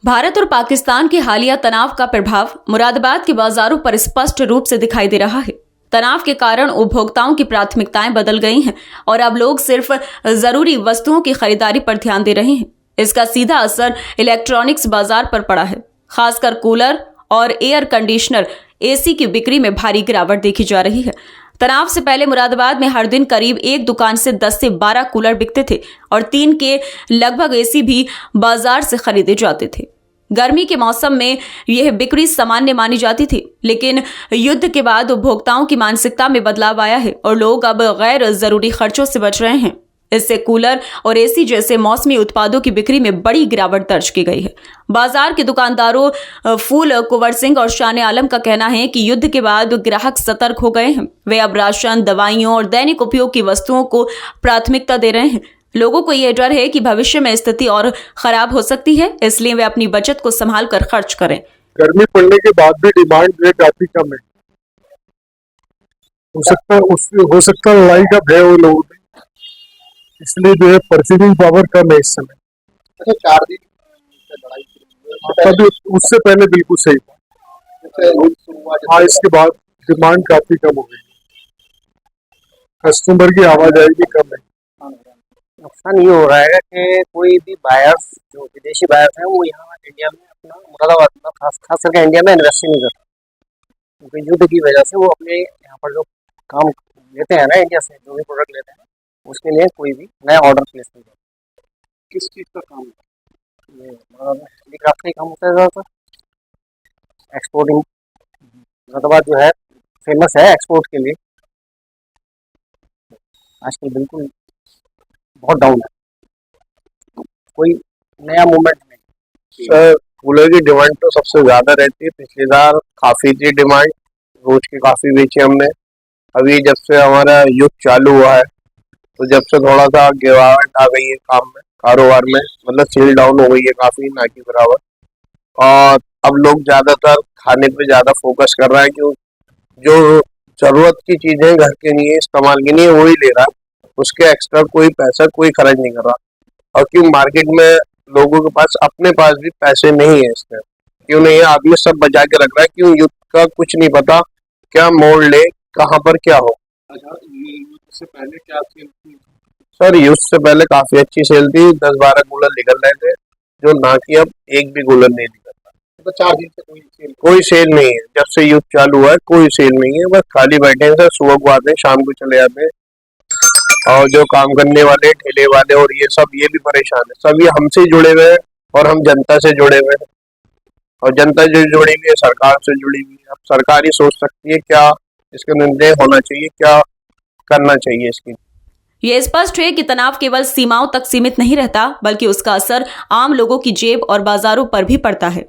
भारत और पाकिस्तान के हालिया तनाव का प्रभाव मुरादाबाद के बाजारों पर स्पष्ट रूप से दिखाई दे रहा है। तनाव के कारण उपभोक्ताओं की प्राथमिकताएं बदल गई हैं और अब लोग सिर्फ जरूरी वस्तुओं की खरीदारी पर ध्यान दे रहे हैं। इसका सीधा असर इलेक्ट्रॉनिक्स बाजार पर पड़ा है। खासकर कूलर और एयर कंडीशनर एसी की बिक्री में भारी गिरावट देखी जा रही है। तनाव से पहले मुरादाबाद में हर दिन करीब एक दुकान से 10 से 12 कूलर बिकते थे और 3 के लगभग एसी भी बाजार से खरीदे जाते थे। गर्मी के मौसम में यह बिक्री सामान्य मानी जाती थी, लेकिन युद्ध के बाद उपभोक्ताओं की मानसिकता में बदलाव आया है और लोग अब गैर जरूरी खर्चों से बच रहे हैं। इससे कूलर और एसी जैसे मौसमी उत्पादों की बिक्री में बड़ी गिरावट दर्ज की गई है। बाजार के दुकानदारों फूल कुंवर सिंह और शान आलम का कहना है कि युद्ध के बाद ग्राहक सतर्क हो गए हैं। वे अब राशन, दवाइयों और दैनिक उपयोग की वस्तुओं को प्राथमिकता दे रहे हैं। लोगों को यह डर है कि भविष्य में स्थिति और खराब हो सकती है, इसलिए वे अपनी बचत को संभाल कर खर्च करें। गर्मी पड़ने के बाद भी डिमांड जो है काफी कम है। हो सकता है लड़ाई का भय हो लोगों में, इसलिए जो है परचेजिंग पावर कम है इस समय। अच्छा, 4 दिन तभी उससे पहले बिल्कुल सही था। हाँ, इसके बाद डिमांड काफी कम हो गई, कस्टमर की आवाजाही भी कम है। नुकसान ये हो रहा है कि कोई भी बायर्स, जो विदेशी बायर्स हैं, वो यहाँ इंडिया में अपना मुरादाबाद में खास करके इंडिया में इन्वेस्ट नहीं करते, क्योंकि युद्ध की वजह से वो अपने यहाँ पर जो काम लेते हैं ना, इंडिया से जो भी प्रोडक्ट लेते हैं, उसके लिए कोई भी नया ऑर्डर प्लेस नहीं करता। किस चीज का काम है? ये हैंडीक्राफ्ट का ही काम होता है ज़्यादातर। एक्सपोर्टिंग मुरादाबाद जो है फेमस है एक्सपोर्ट के लिए। आजकल बिल्कुल बहुत डाउन है, कोई नया मूवमेंट नहीं। सर, कूलर की डिमांड तो सबसे ज्यादा रहती है। पिछले बार काफी थी डिमांड, रोज की काफी बेची हमने। अभी जब से हमारा युद्ध चालू हुआ है, तो जब से थोड़ा सा गिरावट आ गई है काम में, कारोबार में, मतलब सेल डाउन हो गई है काफी, ना कि बराबर। और अब लोग ज्यादातर खाने पे ज्यादा फोकस कर रहा है, क्यों जो जरूरत की चीजें घर के लिए इस्तेमाल के लिए वही ले रहा है, उसके एक्स्ट्रा कोई पैसा कोई खर्च नहीं कर रहा। और क्यों मार्केट में लोगों के पास अपने पास भी पैसे नहीं है, इसमें क्यों नहीं है, आदमी सब बचा के रख रहा है। क्यों युद्ध का कुछ नहीं पता, क्या मोड़ ले, कहाँ पर क्या हो। अच्छा, युद्ध से पहले क्या सेल थी? सर, युद्ध से पहले काफी अच्छी सेल थी, 10-12 कूलर निकल रहे थे, जो ना कि अब एक भी कूलर नहीं निकल रहा। तो 4 दिन से कोई सेल नहीं है। जब से युद्ध चालू हुआ है कोई सेल नहीं है, बस खाली बैठे हैं सर। सुबह को आते हैं, शाम को चले जाते हैं। और जो काम करने वाले ठेले वाले और ये सब, ये भी परेशान है। सब ये हमसे जुड़े हुए हैं और हम जनता से जुड़े हुए हैं, और जनता जो जुड़ी हुई है सरकार से जुड़ी हुई है। अब सरकार ही सोच सकती है क्या इसका निर्णय होना चाहिए, क्या करना चाहिए इसकी। यह स्पष्ट है कि तनाव केवल सीमाओं तक सीमित नहीं रहता, बल्कि उसका असर आम लोगों की जेब और बाजारों पर भी पड़ता है।